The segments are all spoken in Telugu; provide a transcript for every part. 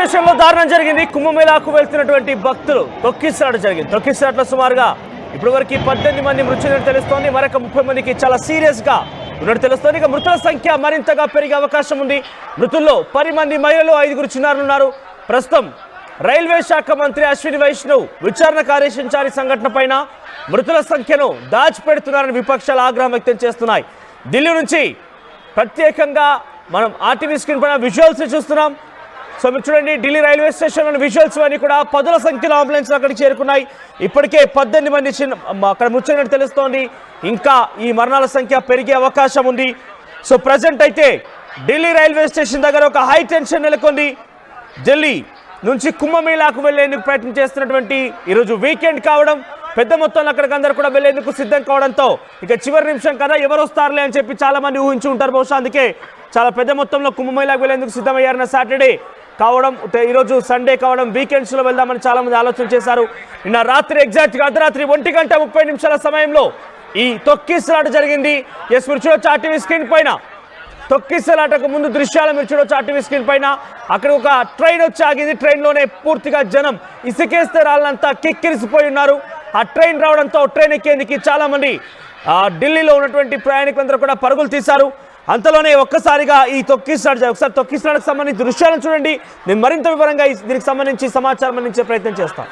స్టేషన్ లో దారుణం జరిగింది. కుంభమేళాకు వెళ్తున్నటువంటి భక్తులు తొక్కిసలాట జరిగింది. తొక్కిసలాటలో సుమారుగా ఇప్పటి వరకు 18 మంది మృత్యుని తెలుస్తోంది. మరొక 30 మందికి చాలా సీరియస్ గా ఉన్నట్టు తెలుస్తోంది. ఇక మృతుల సంఖ్య మరింతగా పెరిగే అవకాశం ఉంది. మృతుల్లో 10 మంది మహిళలు, 5 చిన్నారులు ఉన్నారు. ప్రస్తుతం రైల్వే శాఖ మంత్రి అశ్విని వైష్ణవ్ విచారణకు ఆదేశించారు. సంఘటన పైన మృతుల సంఖ్యను దాచిపెడుతున్నారని విపక్షాలు ఆగ్రహం వ్యక్తం చేస్తున్నాయి. ఢిల్లీ నుంచి ప్రత్యేకంగా మనం ఆర్టీవీ స్క్రీన్ పైన విజువల్స్ చూస్తున్నాం. సో మీరు చూడండి, ఢిల్లీ రైల్వే స్టేషన్లోని విజువల్స్ అన్ని కూడా పదుల సంఖ్యలో అంబులెన్స్ అక్కడికి చేరుకున్నాయి. ఇప్పటికే 18 మంది అక్కడ మృత్యునట్టు తెలుస్తోంది. ఇంకా ఈ మరణాల సంఖ్య పెరిగే అవకాశం ఉంది. సో ప్రజెంట్ అయితే ఢిల్లీ రైల్వే స్టేషన్ దగ్గర ఒక హై టెన్షన్ నెలకొంది. ఢిల్లీ నుంచి కుంభమేళాకు వెళ్లేందుకు ప్రయత్నం చేస్తున్నటువంటి ఈరోజు వీకెండ్ కావడం, పెద్ద మొత్తంలో అక్కడికి అందరూ కూడా వెళ్లేందుకు సిద్ధం కావడంతో ఇక చివరి నిమిషం కదా ఎవరు వస్తారులే అని చెప్పి చాలా మంది ఊహించి ఉంటారు బహుశా. అందుకే చాలా పెద్ద మొత్తంలో కుంభమేళాకు వెళ్లేందుకు సిద్ధమయ్యారన్న సాటర్డే కావడం, ఈరోజు సండే కావడం, వీకెండ్స్లో వెళ్దామని చాలా మంది ఆలోచన చేశారు. నిన్న రాత్రి ఎగ్జాక్ట్గా అర్ధరాత్రి 1:30 సమయంలో ఈ తొక్కిసలాట జరిగింది. ఎస్, మీరు చూడొచ్చు ఆర్టీవీ స్క్రీన్ పైన తొక్కిసలాటకు ముందు దృశ్యాలు మీరు చూడొచ్చు ఆర్టీవీ స్క్రీన్ పైన. అక్కడ ఒక ట్రైన్ వచ్చి ఆగింది. ట్రైన్లోనే పూర్తిగా జనం ఇసుకేస్తే రాళ్ళంతా కిక్కిరిసిపోయి ఉన్నారు. ఆ ట్రైన్ రావడంతో ట్రైన్ ఎక్కేందుకు చాలా మంది ఢిల్లీలో ఉన్నటువంటి ప్రయాణికులందరూ కూడా పరుగులు తీశారు. అంతలోనే ఒక్కసారిగా ఈ తొక్కిసలాట, ఒకసారి తొక్కిసలాటకు సంబంధించి దృశ్యాలను చూడండి. నేను మరింత వివరంగా దీనికి సంబంధించి సమాచారం అందించే ప్రయత్నం చేస్తాను.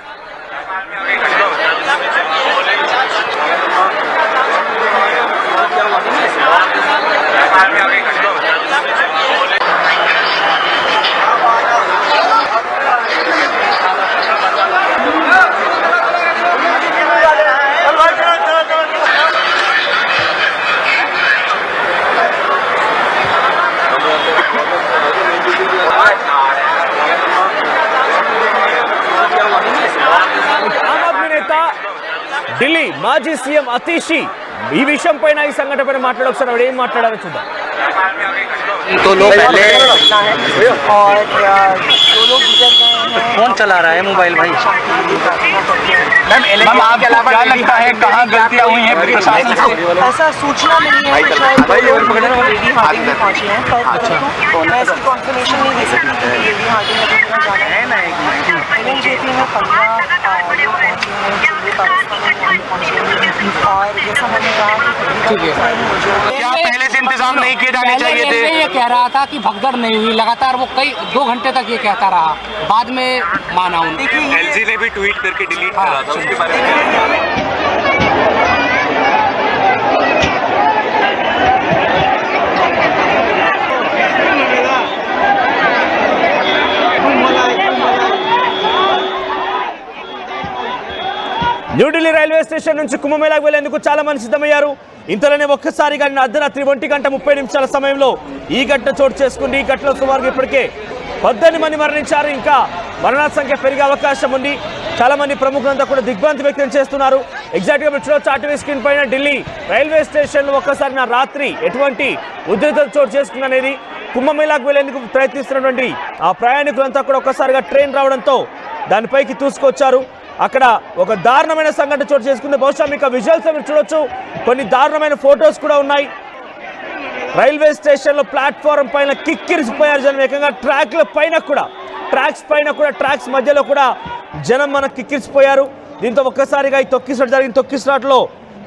ఢిల్లీ మాజీ సీఎం అతీషి ఈ విషయం పైన, ఈ సంఘటన పైన మాట్లాడొకసారి ఆవిడ ఏం మాట్లాడారో చూద్దాం. कौन चला रहा है मोबाइल भाई? मैम आपको क्या लगता है कहाँ गलतियाँ हुई हैं प्रशासन से? ऐसा सूचना मिली है कि शायद लेडी हार्डिंग में पहुंची हैं, पर मैं इसकी कॉन्फर्मेशन नहीं दे सकती कि लेडी हार्डिंग में जाना है ना। एनएनजेपी में 15 लोग पहुंचे हैं, और जैसा हमने कहा क्या पहले से इंतजाम नहीं किए जाने चाहिए थे? ये कह रहा था कि भगदड़ नहीं हुई, लगातार वो कई 2 घंटे तक ये कहता रहा, बाद में माना उन्होंने। एलजी ने भी ट्वीट करके डिलीट करा था, उसके बारे में న్యూఢిల్లీ రైల్వే స్టేషన్ నుంచి కుంభమేళాకు వెళ్లేందుకు చాలా మంది సిద్ధమయ్యారు. ఇంతలోనే ఒక్కసారిగా అర్ధరాత్రి 1:30 సమయంలో ఈ ఘటన చోటు చేసుకుంది. ఈ ఘటనలో సుమారుగా ఇప్పటికే 18 మంది మరణించారు. ఇంకా మరణాల సంఖ్య పెరిగే అవకాశం ఉంది. చాలా మంది ప్రముఖులంతా కూడా దిగ్భ్రాంతి వ్యక్తం చేస్తున్నారు. ఎగ్జాక్ట్గా మీరు చూడొచ్చు ఆర్టీవీ స్క్రీన్ పైన ఢిల్లీ రైల్వే స్టేషన్లో ఒక్కసారి రాత్రి ఎటువంటి ఉద్రిక్తత చోటు చేసుకుంది అనేది. కుంభమేళాకు వెళ్లేందుకు ప్రయత్నిస్తున్నటువంటి ఆ ప్రయాణికులంతా కూడా ఒక్కసారిగా ట్రైన్ రావడంతో దానిపైకి దూసుకొచ్చారు. అక్కడ ఒక దారుణమైన సంఘటన చోటు చేసుకుంది. బహుశా మీకు విజువల్స్ మీరు చూడొచ్చు, కొన్ని దారుణమైన ఫొటోస్ కూడా ఉన్నాయి. రైల్వే స్టేషన్లో ప్లాట్ఫారం పైన కిక్కిరిసిపోయారు జనం. ఏకంగా ట్రాక్స్ పైన కూడా ట్రాక్స్ మధ్యలో కూడా జనం కిక్కిరిసిపోయారు. దీంతో ఒక్కసారిగా ఈ తొక్కిసలాట జరిగిన తొక్కిసలాటలో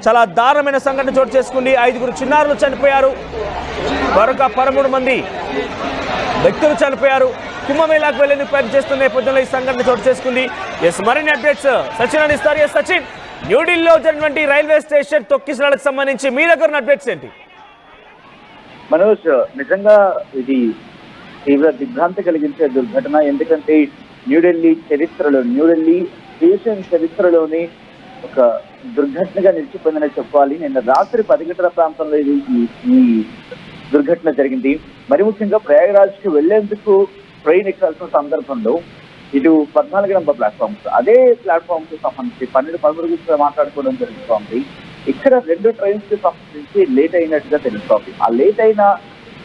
చాలా దారుణమైన సంఘటన చోటు చేసుకుంది. 5 చిన్నారులు చనిపోయారు, మరొక 13 మంది వ్యక్తులు చనిపోయారు. కుంభమేళాకు వెళ్లేందుకు ప్రయత్నం చేస్తున్న నేపథ్యంలో ఈ సంఘటన చోటు చేసుకుంది. ఎస్, మరిన్ని అప్డేట్స్ సచిన్ అందిస్తారు. ఎస్ సచిన్, న్యూఢిల్లీలో జరిగినటువంటి రైల్వే స్టేషన్ తొక్కిసలాటకు సంబంధించి మీ దగ్గర అప్డేట్స్ ఏంటి? మనోజ్, నిజంగా ఇది తీవ్ర దిగ్భ్రాంతి కలిగించే దుర్ఘటన. ఎందుకంటే న్యూఢిల్లీ స్టేషన్ చరిత్రలోని ఒక దుర్ఘటనగా నిలిచిపోయిందని చెప్పాలి. నిన్న రాత్రి 10 గంటల ప్రాంతంలో ఈ దుర్ఘటన జరిగింది. మరి ముఖ్యంగా ప్రయాగరాజ్కి వెళ్లేందుకు ట్రైన్ ఎక్కాల్సిన సందర్భంలో ఇటు 14 నంబర్ ప్లాట్ఫామ్స్, అదే ప్లాట్ఫామ్ కు సంబంధించి 12-13 గురించి మాట్లాడుకోవడం జరుగుతోంది. ఇక్కడ 2 ట్రైన్స్ కి సంబంధించి లేట్ అయినట్టుగా తెలుస్తోంది. ఆ లేట్ అయిన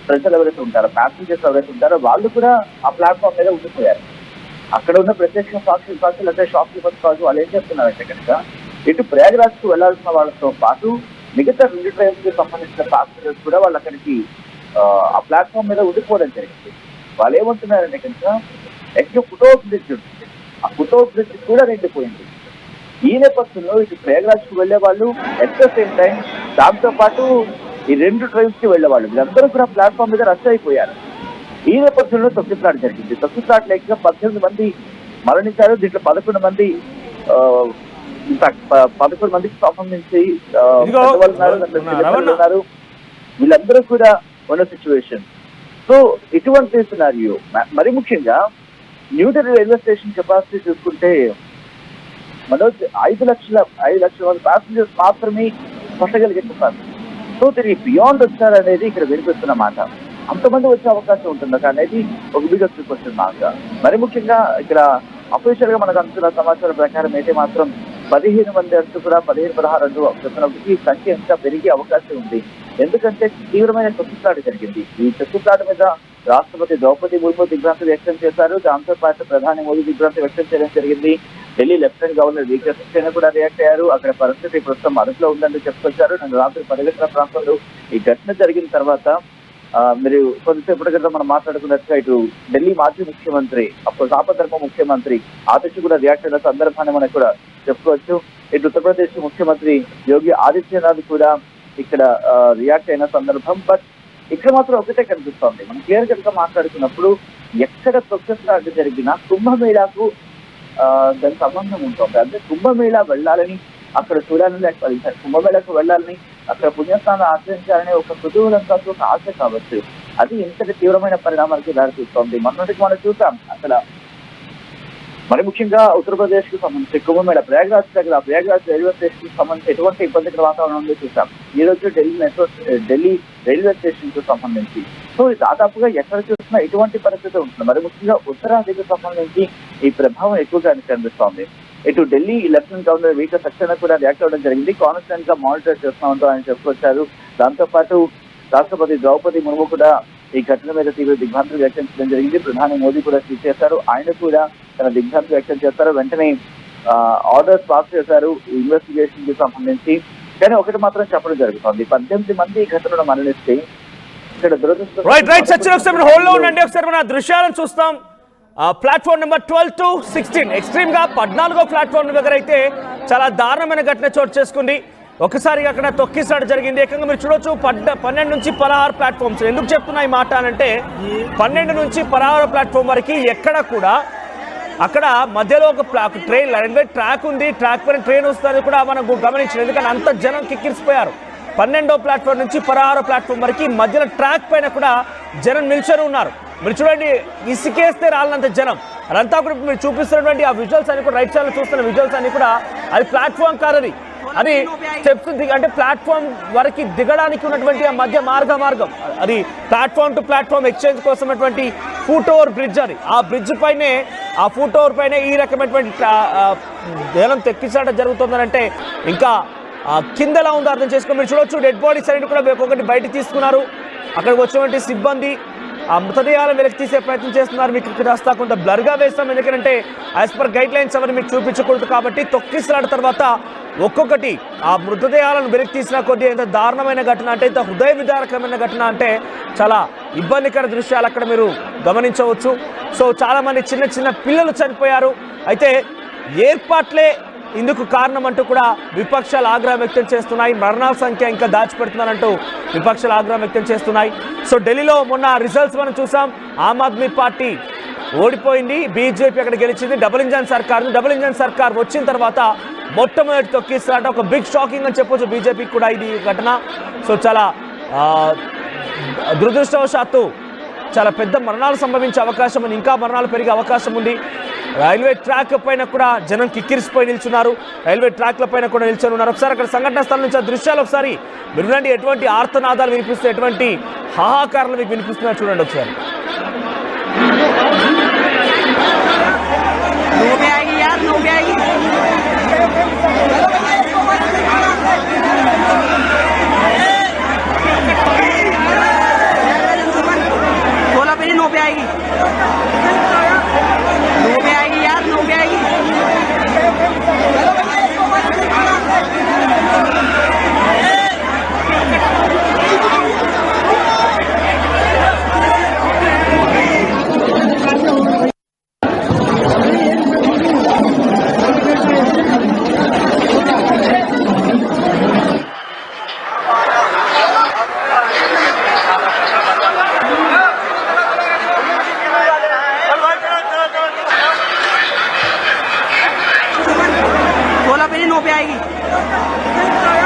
ప్రజలు ఎవరైతే ఉంటారో, ప్యాసింజర్స్ ఎవరైతే ఉంటారో వాళ్ళు కూడా ఆ ప్లాట్ఫామ్ మీద ఉండిపోయారు. అక్కడ ఉన్న ప్రత్యక్ష సాక్షులు అంటే షాప్ కీపర్స్ కావచ్చు, వాళ్ళు ఏం చెప్తున్నారంటే కనుక ఇటు ప్రయాగరాజ్కు వెళ్లాల్సిన వాళ్ళతో పాటు మిగతా 2 ట్రైన్స్ కి సంబంధించిన ప్యాసింజర్స్ కూడా వాళ్ళు అక్కడికి ఆ ప్లాట్ఫామ్ మీద ఉండిపోవడం జరిగింది. వాళ్ళు ఏమంటున్నారంటే కనుక ఎక్కువ ఫుట్ఓవర్ బ్రిడ్జ్ ఉంటుంది, ఆ ఫుట్ఓవర్ బ్రిడ్జ్ కూడా నిండిపోయింది. ఈ నేపథ్యంలో ఇటు ప్రయాగ్రాజ్ కు వెళ్లే వాళ్ళు ఎట్ ద సేమ్ టైం దాంతో పాటు ఈ 2 ట్రైన్స్ కి వెళ్లే వాళ్ళు వీళ్ళందరూ కూడా ప్లాట్ఫామ్ మీద రష్ అయిపోయారు. ఈ నేపథ్యంలో తొక్కిసలాట జరిగింది. తొక్కిసలాట లేక 18 మంది మరణించారు. దీంట్లో 11 మంది 11 మందికి సంబంధించి ఉన్నారు. వీళ్ళందరూ కూడా ఉన్న సిచ్యువేషన్. సో ఇటువంటి సినారియో మరి ముఖ్యంగా న్యూఢిల్లీ రైల్వే స్టేషన్ కెపాసిటీ చూసుకుంటే మనోజ్ 5 లక్షల మంది ప్యాసింజర్స్ మాత్రమే కొట్టగలిగే కెపాసిటీ. సో దీనికి బియాండ్ వచ్చారనేది ఇక్కడ వినిపిస్తున్న మాట. అంతమంది వచ్చే అవకాశం ఉంటుందా అనేది ఒక బిగ్గెస్ట్ క్వశ్చన్ మార్క్. మరి ముఖ్యంగా ఇక్కడ అఫీషియల్ గా మనకు అందుతున్న సమాచారం ప్రకారం అయితే మాత్రం 15 మంది అంటూ కూడా 15-16 అంటూ చెప్తున్నప్పటికీ సంఖ్య ఇంకా పెరిగే అవకాశం ఉంది. ఎందుకంటే తీవ్రమైన తొక్కిసలాట జరిగింది. ఈ తొక్కిసలాట మీద రాష్ట్రపతి ద్రౌపది ముర్ము దిగ్భ్రాంతి వ్యక్తం చేశారు. దాంతో పాటు ప్రధాని మోదీ దిగ్భ్రాంతి వ్యక్తం చేయడం జరిగింది. ఢిల్లీ లెఫ్టినెంట్ గవర్నర్ వీకే సక్సేనా కూడా రియాక్ట్ అయ్యారు. అక్కడ పరిస్థితి ప్రస్తుతం అదుపులో ఉందని చెప్పుకొచ్చారు. నిన్న రాత్రి 10 గంటల ప్రాంతంలో ఈ ఘటన జరిగిన తర్వాత మీరు కొద్దిసేపటి క్రితం మనం మాట్లాడుకున్నట్టుగా ఇటు ఢిల్లీ మాజీ ముఖ్యమంత్రి అప్పుడు ఆపధర్మ ముఖ్యమంత్రి ఆదిత్య కూడా రియాక్ట్ అయిన సందర్భాన్ని మనకు కూడా చెప్పుకోవచ్చు. ఇటు ఉత్తరప్రదేశ్ ముఖ్యమంత్రి యోగి ఆదిత్యనాథ్ కూడా ఇక్కడ రియాక్ట్ అయిన సందర్భం. బట్ ఇక్కడ మాత్రం ఒకటే కనిపిస్తోంది. మనం క్లియర్ కట్ గా మాట్లాడుకున్నప్పుడు ఎక్కడ తొక్కిసలాట జరిగినా కుంభమేళాకు దానికి సంబంధం ఉంటుంది. అంటే కుంభమేళా వెళ్ళాలని, అక్కడ చూడాలని, కుంభమేళాకు వెళ్ళాలని, అక్కడ పుణ్యస్థానం ఆచరించాలనే ఒక కుతూహలంతో ఒక ఆశ కావచ్చు. అది ఇంతటి తీవ్రమైన పరిణామాలకి దారితీస్తోంది. మొన్నటికి మనం చూసాం అక్కడ మరి ముఖ్యంగా ఉత్తరప్రదేశ్ కు సంబంధించి కుంభమేళ ప్రయాగ్రాజ్ దగ్గర ప్రయాగ్రాజ్ రైల్వే స్టేషన్ కు సంబంధించి ఎటువంటి ఇబ్బందికర వాతావరణంలో చూసాం. ఈ రోజు ఢిల్లీ రైల్వే స్టేషన్ కు సంబంధించి సో దాదాపుగా ఎక్కడ చూసినా ఇటువంటి పరిస్థితి ఉంటుంది. మరి ముఖ్యంగా ఉత్తరాదికి సంబంధించి ఈ ప్రభావం ఎక్కువగా కనిపిస్తోంది. ఇటు ఢిల్లీ లెఫ్టినెంట్ గవర్నర్ వీకే సక్సేనా కూడా రియాక్ట్ అవ్వడం జరిగింది. కాన్స్టెంట్ గా మానిటర్ చేస్తామంటూ ఆయన చెప్పుకొచ్చారు. దాంతో పాటు రాష్ట్రపతి ద్రౌపది ముర్ము కూడా ఈ ఘటన మీద తీవ్ర దిగ్భ్రాంతి వ్యక్తం చేయడం జరిగింది. ప్రధాని మోదీ కూడా ట్వీట్ చేశారు. ఆయన కూడా తన దిగ్భ్రాంతి వ్యక్తం చేస్తారు. వెంటనే ఆర్డర్స్ పాస్ చేశారు ఇన్వెస్టిగేషన్ కి సంబంధించి. కానీ ఒకటి మాత్రం చెప్పడం జరుగుతుంది, 18 మంది ఈ ఘటనలో మరణిస్తే ఇక్కడ దురదృష్టం. హోల్డ్ లో ఉండండి, ఒకసారి మన దృశ్యాలను చూస్తాం. ప్లాట్ఫామ్ నెంబర్ 12 to 16 ఎక్స్ట్రీమ్ గా 14వ ప్లాట్ఫామ్ దగ్గర అయితే చాలా దారుణమైన ఘటన చోటు చేసుకుంది. ఒకసారిగా అక్కడ తొక్కిసలాట జరిగింది. ఏకంగా మీరు చూడొచ్చు 12 నుంచి 16 ప్లాట్ఫామ్స్. ఎందుకు చెప్తున్నా ఈ మాట అంటే 12 నుంచి 16 ప్లాట్ఫామ్ వరకు ఎక్కడ కూడా అక్కడ మధ్యలో ఒక ట్రైన్ రైల్వే ట్రాక్ ఉంది. ట్రాక్ పైన ట్రైన్ వస్తుంది కూడా మనం గమనించారు. ఎందుకంటే అంత జనం కిక్కిరిసిపోయారు. 12వ ప్లాట్ఫామ్ నుంచి 16 ప్లాట్ఫామ్ వరకు మధ్యలో ట్రాక్ పైన కూడా జనం నిల్చొని ఉన్నారు. మీరు చూడండి, ఇసుకేస్తే రాళ్ళంత జనం. అదంతా కూడా మీరు చూపిస్తున్నటువంటి ఆ విజువల్స్ అన్ని కూడా రైట్ సైడ్ లో చూస్తున్న విజువల్స్ అన్ని కూడా అది ప్లాట్ఫామ్ కాదు, అది స్టెప్స్ అంటే ప్లాట్ఫామ్ వరకు దిగడానికి ఉన్నటువంటి ఆ మధ్య మార్గం అది ప్లాట్ఫామ్ టు ప్లాట్ఫామ్ ఎక్స్చేంజ్ కోసం ఉన్నటువంటి ఫుట్ ఓవర్ బ్రిడ్జ్. అది ఆ బ్రిడ్జ్ పైనే ఆ ఫుట్ ఓవర్ పైన ఈ రకమైనటువంటి జనం తెక్కిసలాట జరుగుతుందనంటే ఇంకా కిందలా ఉందో అర్థం చేసుకో. మీరు చూడొచ్చు డెడ్ బాడీస్ అన్ని కూడా ఒక్కొక్కటి బయట తీసుకున్నారు. అక్కడికి వచ్చినటువంటి సిబ్బంది ఆ మృతదేహాలను వెనక్కి తీసే ప్రయత్నం చేస్తున్నారు. మీకు ఇక్కడ వస్తా కొంత బ్లర్గా వేస్తాం, ఎందుకంటే యాజ్ పర్ గైడ్ లైన్స్ అవన్నీ మీకు చూపించకూడదు కాబట్టి. తొక్కిసలాట తర్వాత ఒక్కొక్కటి ఆ మృతదేహాలను వెనక్కి తీసిన కొద్ది ఎంత దారుణమైన ఘటన అంటే, ఇంత హృదయ విదారకమైన ఘటన అంటే చాలా ఇబ్బందికర దృశ్యాలు అక్కడ మీరు గమనించవచ్చు. సో చాలామంది చిన్న పిల్లలు చనిపోయారు. అయితే ఏర్పాట్లే ఇందుకు కారణం అంటూ కూడా విపక్షాలు ఆగ్రహం వ్యక్తం చేస్తున్నాయి. మరణాల సంఖ్య ఇంకా దాచిపెడుతున్నారంటూ విపక్షాలు ఆగ్రహం వ్యక్తం చేస్తున్నాయి. సో ఢిల్లీలో మొన్న రిజల్ట్స్ మనం చూసాం. ఆమ్ ఆద్మీ పార్టీ ఓడిపోయింది, బీజేపీ అక్కడ గెలిచింది. డబుల్ ఇంజన్ సర్కార్ వచ్చిన తర్వాత మొట్టమొదటి తొక్కిసలాట ఒక బిగ్ షాకింగ్ అని చెప్పొచ్చు బీజేపీకి కూడా ఇది ఘటన. సో చాలా దురదృష్టవశాత్తు చాలా పెద్ద మరణాలు సంభవించే అవకాశం ఉంది, ఇంకా మరణాలు పెరిగే అవకాశం ఉంది. రైల్వే ట్రాక్ పైన కూడా జనం కిక్కిరిసిపోయి నిల్చున్నారు. రైల్వే ట్రాక్ల పైన కూడా నిల్చొని ఉన్నారు. ఒకసారి అక్కడ సంఘటన స్థలం నుంచి ఆ దృశ్యాలు ఒకసారి మీరు చూడండి. ఎటువంటి ఆర్తనాదాలు వినిపిస్తే, ఎటువంటి హాహాకారాలు మీకు వినిపిస్తున్నాయో చూడండి ఒకసారి. नो पे आएगी यार, नो पे आएगी।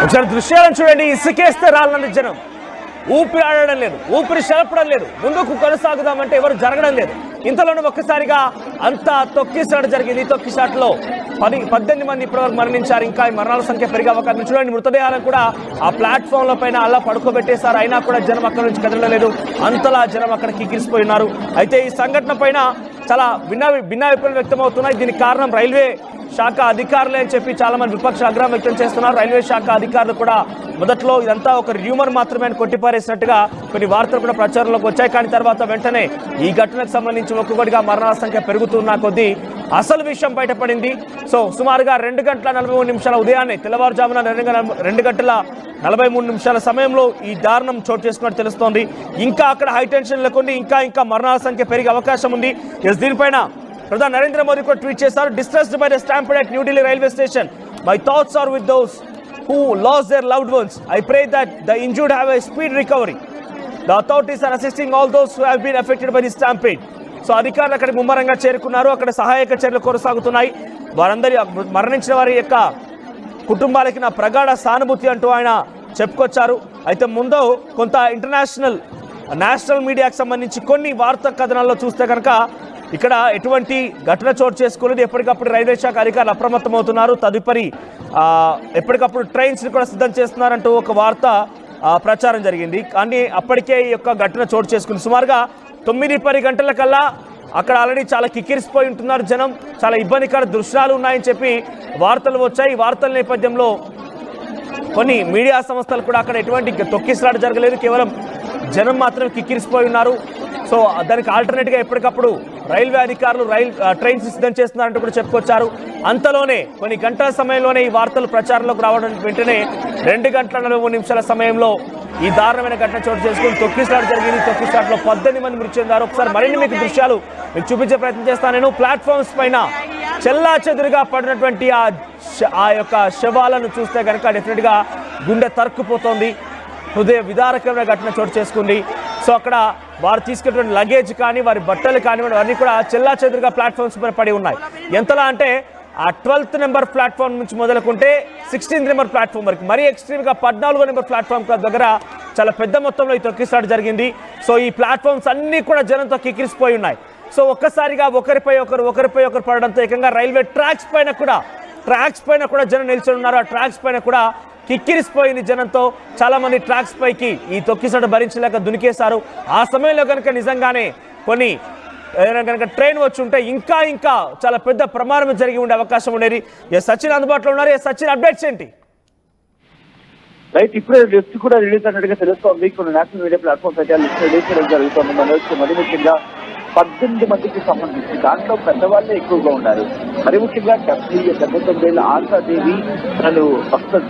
ఒకసారి దృశ్యాలను చూడండి. ఇసుకేస్తే రాళ్ళని జనం, ఊపిరి ఆడడం లేదు, ఊపిరి చెలపడం లేదు, ముందుకు కొనసాగుదామంటే ఎవరు జరగడం లేదు. ఇంతలోనూ ఒక్కసారిగా అంతా తొక్కిసాటు జరిగింది. తొక్కిసాటులో 18 మంది ఇప్పటివరకు మరణించారు. ఇంకా ఈ మరణాల సంఖ్య పెరిగే అవకాశం. చూడండి, మృతదేహాలను కూడా ఆ ప్లాట్ఫామ్ల పైన అలా పడుకోబెట్టేశారు. అయినా కూడా జనం అక్కడ నుంచి కదలలేదు. అంతలా జనం అక్కడ కిక్కిరిసిపోయి ఉన్నారు. అయితే ఈ సంఘటన పైన చాలా భిన్నాభిప్రాయాలు వ్యక్తమవుతున్నాయి. దీనికి కారణం రైల్వే శాఖ అధికారులే అని చెప్పి చాలా మంది విపక్ష ఆగ్రహం వ్యక్తం చేస్తున్నారు. రైల్వే శాఖ అధికారులు కూడా మొదట్లో ఇదంతా ఒక రూమర్ మాత్రమే అని కొట్టిపారేసినట్టుగా కొన్ని వార్తలు కూడా ప్రచారంలోకి వచ్చాయి. కానీ తర్వాత వెంటనే ఈ ఘటనకు సంబంధించి ఒక్కొక్కటిగా మరణాల సంఖ్య పెరుగుతున్న కొద్దీ అసలు విషయం బయటపడింది. సో సుమారుగా 2:43 ఉదయాన్నే తెల్లవారుజామున 2:43 సమయంలో ఈ దారుణం చోటు చేసుకున్నట్టు తెలుస్తోంది. ఇంకా అక్కడ హై టెన్షన్ లేకుండా ఇంకా మరణాల సంఖ్య పెరిగే అవకాశం ఉంది. దీనిపైన ప్రధాని నరేంద్ర మోదీ కూడా ట్వీట్ చేశారు. Distressed by the stampede at New Delhi railway station. My thoughts are with those who lost their loved ones. I pray that the injured have a speed recovery. The authorities are assisting all those who have been affected by the stampede. So అధికారులు అక్కడికి ముమ్మరంగా చేరుకున్నారు. అక్కడ సహాయక చర్యలు కొనసాగుతున్నాయి. వారందరి మరణించిన వారి యొక్క కుటుంబాలకి నా ప్రగాఢ సానుభూతి అంటూ ఆయన చెప్పుకొచ్చారు. అయితే ముందు కొంత నేషనల్ మీడియాకు సంబంధించి కొన్ని వార్తా కథనాల్లో చూస్తే కనుక ఇక్కడ ఎటువంటి ఘటన చోటు చేసుకోలేదు. ఎప్పటికప్పుడు రైల్వే శాఖ అధికారులు అప్రమత్తమవుతున్నారు. తదుపరి ఎప్పటికప్పుడు ట్రైన్స్ని కూడా సిద్ధం చేస్తున్నారంటూ ఒక వార్త ప్రచారం జరిగింది. కానీ అప్పటికే ఈ యొక్క ఘటన చోటు చేసుకుంది. సుమారుగా 9-10 గంటల కల్లా అక్కడ ఆల్రెడీ చాలా కిక్కిరిసిపోయి ఉంటున్నారు జనం. చాలా ఇబ్బందికర దృశ్యాలు ఉన్నాయని చెప్పి వార్తలు వచ్చాయి. ఈ వార్తల నేపథ్యంలో కొన్ని మీడియా సంస్థలు కూడా అక్కడ ఎటువంటి తొక్కిసలాట జరగలేదు. కేవలం జనం మాత్రం కిక్కిరిసిపోయి ఉన్నారు. సో దానికి ఆల్టర్నేట్గా ఎప్పటికప్పుడు రైల్వే అధికారులు ట్రైన్స్ సిద్ధం చేస్తున్నారంటూ కూడా చెప్పుకొచ్చారు. అంతలోనే కొన్ని గంటల సమయంలోనే ఈ వార్తలు ప్రచారంలోకి రావడం వెంటనే 2:43 సమయంలో ఈ దారుణమైన ఘటన చోటు చేసుకుని తొక్కిసలాట జరిగింది. తొక్కిసలాటలో 18 మంది మృతి చెందారు. ఒకసారి మరిన్ని మీకు దృశ్యాలు మీకు చూపించే ప్రయత్నం చేస్తాను. నేను ప్లాట్ఫామ్స్ పైన చెల్లా చెదురుగా పడినటువంటి ఆ యొక్క శవాలను చూస్తే కనుక డెఫినెట్గా గుండె తరుక్కుపోతోంది. హృదయ విదారకమైన ఘటన చోటు చేసుకుంది. సో అక్కడ వారు తీసుకెళ్ళినటువంటి లగేజ్ కానీ వారి బట్టలు కానివ్వండి అన్నీ కూడా చెల్లా చెదురుగా ప్లాట్ఫామ్స్ పైన పడి ఉన్నాయి. ఎంతలా అంటే ఆ 12th నెంబర్ ప్లాట్ఫామ్ నుంచి మొదలుకుంటే 16th నెంబర్ ప్లాట్ఫామ్ వరకు, మరీ ఎక్స్ట్రీమ్గా 14వ నెంబర్ ప్లాట్ఫామ్ దగ్గర చాలా పెద్ద మొత్తంలో ఈ తొక్కిసలాట జరిగింది. సో ఈ ప్లాట్ఫామ్స్ అన్నీ కూడా జనంతో కిక్కిరిసిపోయి ఉన్నాయి. సో ఒక్కసారిగా ఒకరిపై ఒకరు పడడంతో ఏకంగా రైల్వే ట్రాక్స్ పైన కూడా జనం నిల్చొని ఉన్నారు. ఆ ట్రాక్స్ పైన కూడా కిక్కిరిసిపోయింది జనంతో. చాలా మంది ట్రాక్స్ పైకి ఈ తొక్కిసలాట భరించలేక దునికేశారు. ఆ సమయంలో కనుక నిజంగానే కొన్ని ఏదైనా కనుక ట్రైన్ వచ్చి ఉంటే ఇంకా చాలా పెద్ద ప్రమాదం జరిగి ఉండే అవకాశం ఉండేది. సచిన్ అందుబాటులో ఉన్నారు. సచిన్, అప్డేట్స్ ఏంటి? రైట్, ఇప్పుడే లిస్ట్ కూడా రిలీజ్ అయినట్టుగా తెలుస్తోంది. కొన్ని నేషనల్ మీడియా ప్లాట్ఫామ్స్ అయితే లిస్ట్ రిలీజ్ చేయడం జరుగుతుంది. మరి ముఖ్యంగా 18 మందికి సంబంధించి దాంట్లో పెద్దవాళ్ళే ఎక్కువగా ఉన్నారు. మరి ముఖ్యంగా 79 ఏళ్ల ఆశాదేవి తను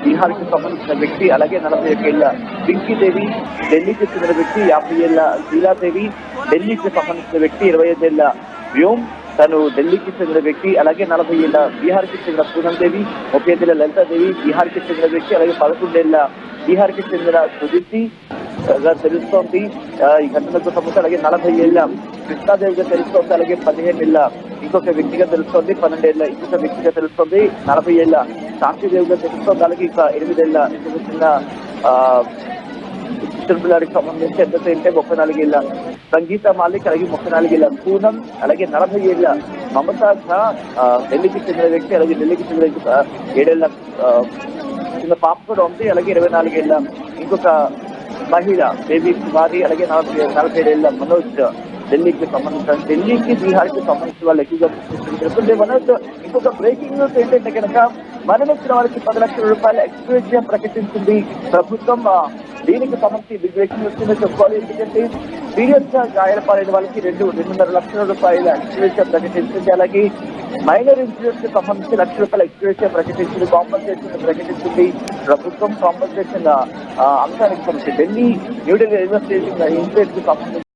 బీహార్కి సంబంధించిన వ్యక్తి, అలాగే 41 ఏళ్ల పింకీదేవి ఢిల్లీకి చెందిన వ్యక్తి, 50 ఏళ్ల శ్రీలాదేవి ఢిల్లీకి సంబంధించిన వ్యక్తి, 25 ఏళ్ల వ్యోమ్ తను ఢిల్లీకి చెందిన వ్యక్తి, అలాగే 40 ఏళ్ల బీహార్కి చెందిన పూనందేవి, 35 ఏళ్ల లలితాదేవి బీహార్కి చెందిన వ్యక్తి, అలాగే 11 ఏళ్ల బీహార్కి చెందిన సుదీప్తి తెలుస్తోంది ఈ ఘటనకు సంబంధించి. అలాగే 40 ఏళ్ల కృష్ణాదేవిగా తెలుస్తోంది. అలాగే 15 ఏళ్ల ఇంకొక వ్యక్తిగా తెలుస్తోంది, 12 ఏళ్ల ఇంకొక వ్యక్తిగా తెలుస్తోంది, 40 ఏళ్ల శాంతిదేవిగా తెలుస్తోంది. అలాగే ఇంకా 8 ఏళ్ల ఇంకొక చిన్న కిషన్ పిల్లాడికి సంబంధించి ఎంత అంటే 34 ఏళ్ల సంగీత మాలిక్, అలాగే 34 ఏళ్ల పూనం, అలాగే 40 ఏళ్ల మమతా ఝా ఢిల్లీకి చెందిన వ్యక్తి, అలాగే ఢిల్లీకి చెందిన 7 ఏళ్ల చిన్న పాప కూడా ఉంది. అలాగే 24 ఏళ్ల ఇంకొక మహిళ బేబీ కుమారి, అలాగే 47 ఏళ్ల మనోజ్ ఢిల్లీకి బీహార్కి సంబంధించిన వాళ్ళు ఎక్కువగా తెలుస్తుంది. మనోజ్, ఇంకొక బ్రేకింగ్ న్యూస్ ఏంటంటే కనుక మరణించిన వారికి 10 లక్షల రూపాయల ఎక్స్గ్రేషియా ప్రకటించింది ప్రభుత్వం. దీనికి సంబంధించి బిగ్ బ్రేకింగ్ న్యూస్ కింద చెప్పుకోవాలి. ఎందుకంటే సీరియస్ గా గాయాలపాలైన వాళ్ళకి 2.5 లక్షల రూపాయల ఎక్స్గ్రేషియా ప్రకటించింది. అలాగే మైనర్ ఇన్సూరెన్స్ కి సంబంధించి 1 లక్ష రూపాయల ఎక్స్గ్రేషియా ప్రకటించింది, కాంపన్సేషన్ ప్రకటించింది ప్రభుత్వం. కాంపన్సేషన్ అంశానికి సంబంధించి న్యూఢిల్లీ రైల్వే స్టేషన్ ఇన్సిడెంట్ కి సంబంధించి